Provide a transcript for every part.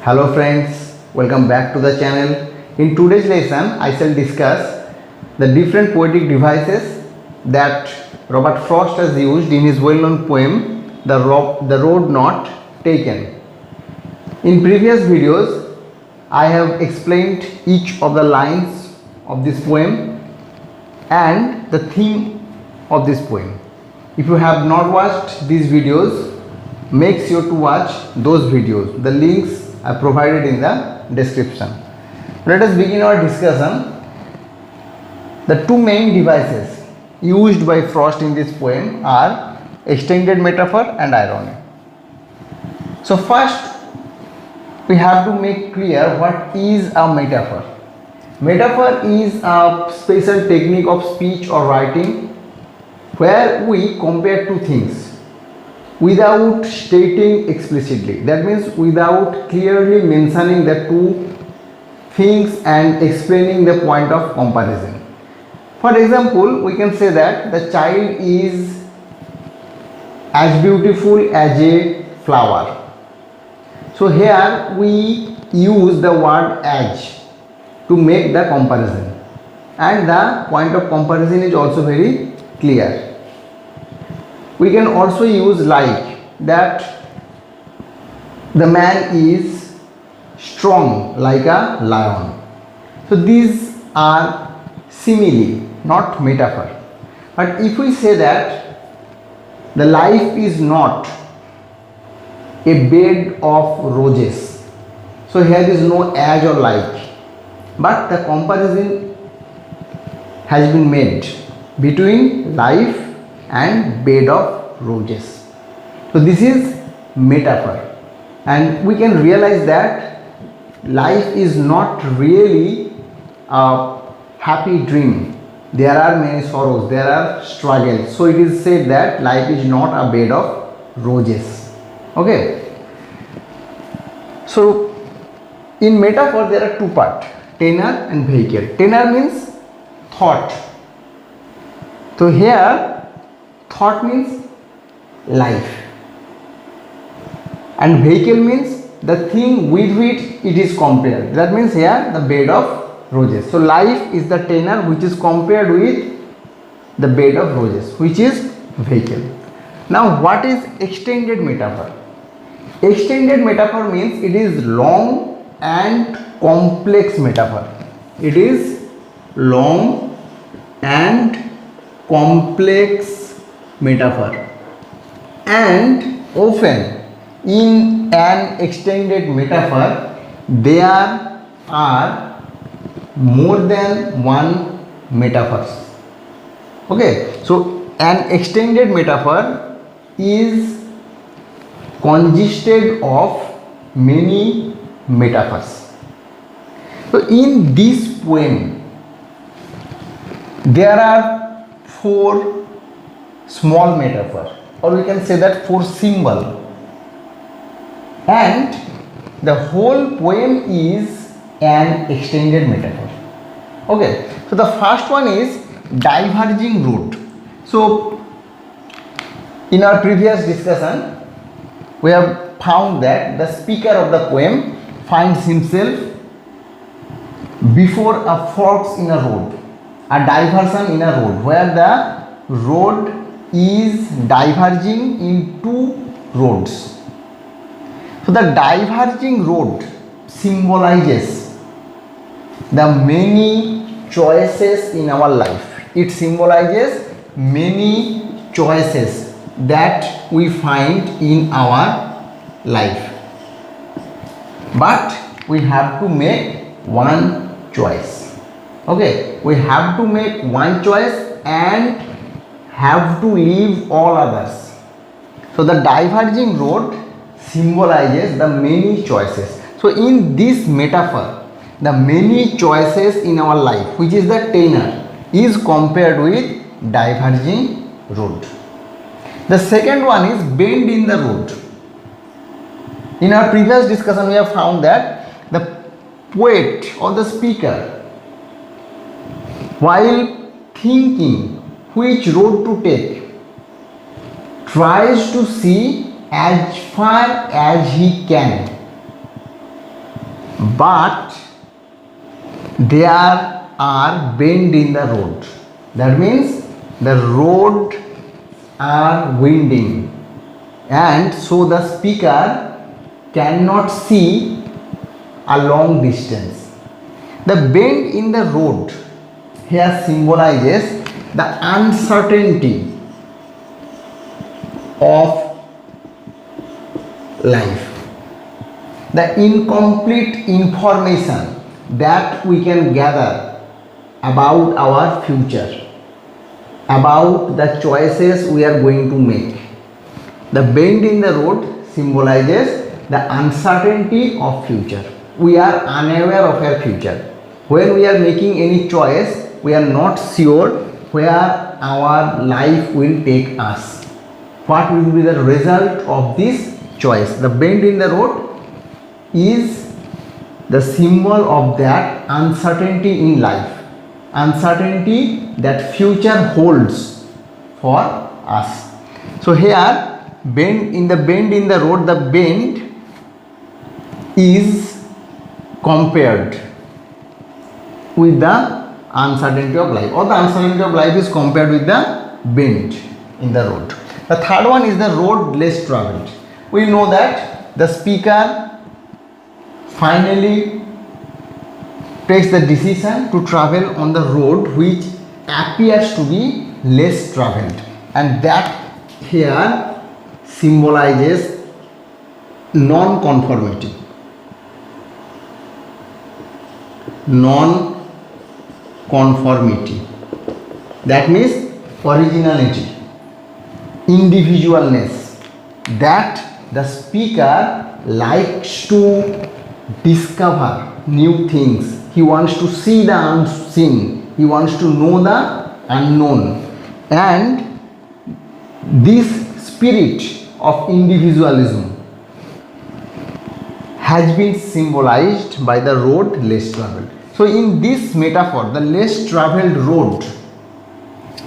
Hello friends, welcome back to the channel. In today's lesson, I shall discuss the different poetic devices that Robert Frost has used in his well-known poem, The Road Not Taken. In previous videos, I have explained each of the lines of this poem and the theme of this poem. If you have not watched these videos, make sure to watch those videos. The links are provided in the description. Let us begin our discussion. The two main devices used by Frost in this poem are extended metaphor and irony. So first we have to make clear what is a metaphor. Metaphor is a special technique of speech or writing where we compare two things without stating explicitly. That means without clearly mentioning the two things and explaining the point of comparison. For example, we can say that the child is as beautiful as a flower. So here we use the word as to make the comparison, and the point of comparison is also very clear. We can also use like, that the man is strong like a lion. So these are simile, not metaphor. But if we say that the life is not a bed of roses, so here is no as or like, but the comparison has been made between life and bed of roses. So this is metaphor, and we can realize that life is not really a happy dream. There are many sorrows, there are struggles. So it is said that life is not a bed of roses. Okay. So in metaphor there are two parts, tenor and vehicle. Tenor means thought. So here thought means life, and vehicle means the thing with which it is compared. That means here the bed of roses. So life is the tenor which is compared with the bed of roses, which is vehicle. Now what is extended metaphor? Extended metaphor means it is long and complex metaphor. It is long and complex metaphor, and often in an extended metaphor there are more than one metaphors. Okay, so an extended metaphor is consisted of many metaphors. So in this poem there are four small metaphor, or we can say that four symbol, and the whole poem is an extended metaphor. Okay, so the first one is diverging road. So in our previous discussion we have found that the speaker of the poem finds himself before a forks in a road, a diversion in a road, where the road is diverging in two roads. So the diverging road symbolizes the many choices in our life. It symbolizes many choices that we find in our life, but we have to make one choice. Okay, we have to make one choice and have to leave all others. So the diverging road symbolizes the many choices. So in this metaphor, the many choices in our life, which is the tenor, is compared with diverging road. The second one is bend in the road. In our previous discussion we have found that the poet or the speaker, while thinking which road to take, tries to see as far as he can but there are bend in the road. That means the road are winding, and so the speaker cannot see a long distance. The bend in the road here symbolizes the uncertainty of life, the incomplete information that we can gather about our future, about the choices we are going to make. The bend in the road symbolizes the uncertainty of future. We are unaware of our future. When we are making any choice, we are not sure where our life will take us. What will be the result of this choice? The bend in the road is the symbol of that uncertainty in life, uncertainty that future holds for us. So here, bend in the road, the bend is compared with the uncertainty of life, or the uncertainty of life is compared with the bend in the road. The third one is the road less traveled. We know that the speaker finally takes the decision to travel on the road which appears to be less traveled, and that here symbolizes non-conformity. Non-conformity, that means originality, individualness, that the speaker likes to discover new things. He wants to see the unseen, he wants to know the unknown, and this spirit of individualism has been symbolized by the road less traveled. So in this metaphor, the less traveled road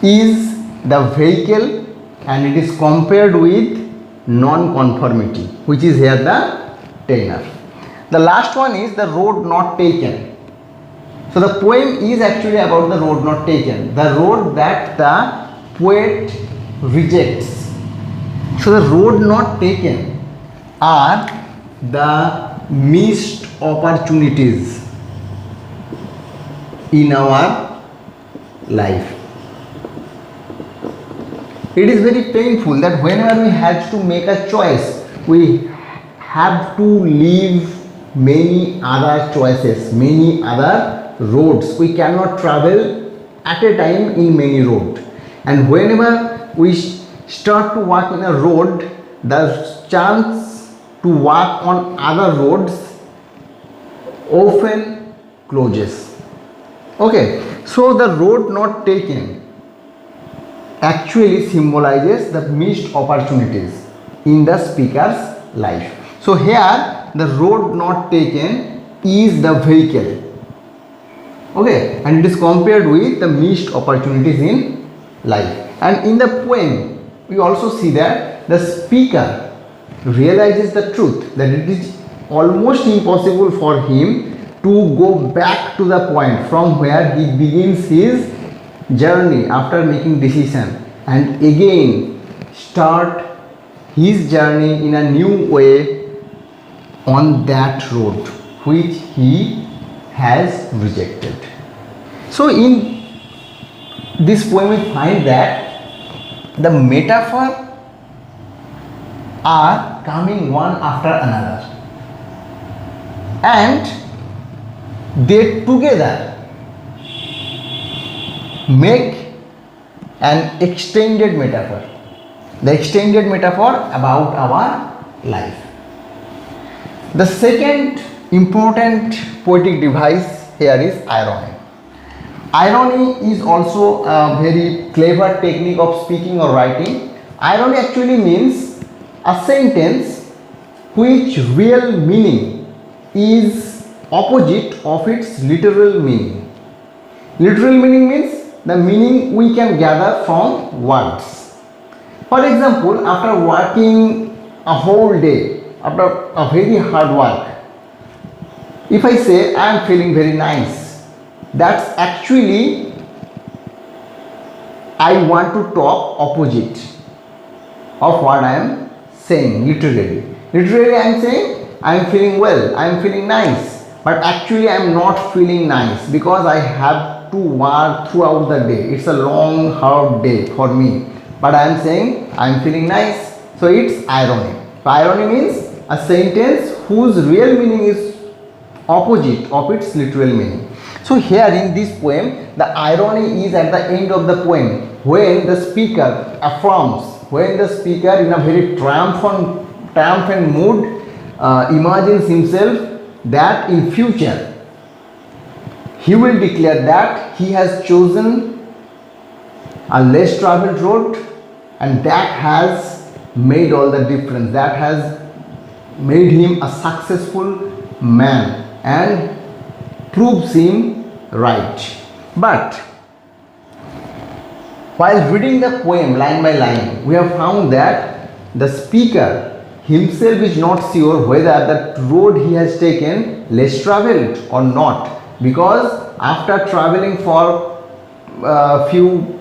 is the vehicle, and it is compared with non-conformity, which is here the tenor. The last one is the road not taken. So the poem is actually about the road not taken, the road that the poet rejects. So the road not taken are the missed opportunities in our life. It is very painful that whenever we have to make a choice, we have to leave many other choices, many other roads. We cannot travel at a time in many roads, and whenever we start to walk in a road, the chance to walk on other roads often closes. Okay, so the road not taken actually symbolizes the missed opportunities in the speaker's life. So here the road not taken is the vehicle, okay, and it is compared with the missed opportunities in life. And in the poem we also see that the speaker realizes the truth that it is almost impossible for him to go back to the point from where he begins his journey after making decision, and again start his journey in a new way on that road which he has rejected. So in this poem we find that the metaphors are coming one after another, and they together make an extended metaphor, the extended metaphor about our life. The second important poetic device here is irony. Irony is also a very clever technique of speaking or writing. Irony actually means a sentence which real meaning is opposite of its literal meaning. Literal meaning means the meaning we can gather from words. For example, after working a whole day, after a very hard work, If I say I am feeling very nice, that's actually I want to talk opposite of what I am saying literally. Literally I am saying I am feeling well, I am feeling nice, but actually I am not feeling nice because I have to work throughout the day. It's a long hard day for me, but I am saying I am feeling nice. So it's irony. So irony means a sentence whose real meaning is opposite of its literal meaning. So here in this poem, the irony is at the end of the poem when the speaker affirms, when the speaker in a very triumphant mood imagines himself that in future he will declare that he has chosen a less traveled road, and that has made all the difference, that has made him a successful man and proves him right. But while reading the poem line by line, we have found that the speaker himself is not sure whether that road he has taken less traveled or not, because after traveling for a few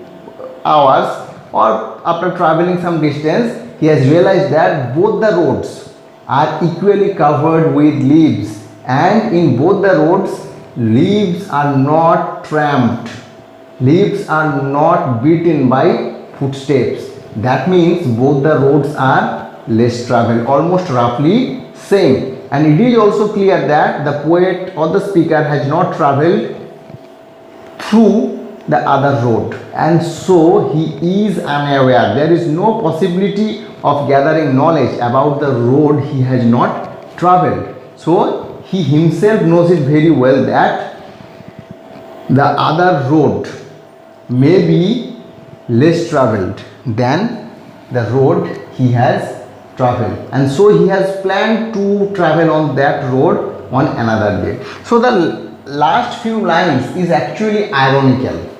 hours or after traveling some distance, he has realized that both the roads are equally covered with leaves, and in both the roads leaves are not tramped, leaves are not beaten by footsteps. That means both the roads are less traveled, almost roughly same. And it is also clear that the poet or the speaker has not traveled through the other road, and so he is unaware. There is no possibility of gathering knowledge about the road he has not traveled. So he himself knows it very well that the other road may be less traveled than the road he has traveled, and so he has planned to travel on that road on another day. So the last few lines is actually ironical.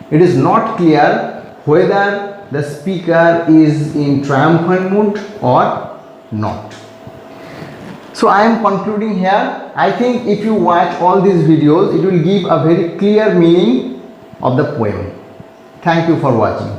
It is not clear whether the speaker is in triumphant mood or not. So I am concluding here. I think if you watch all these videos, it will give a very clear meaning of the poem. Thank you for watching.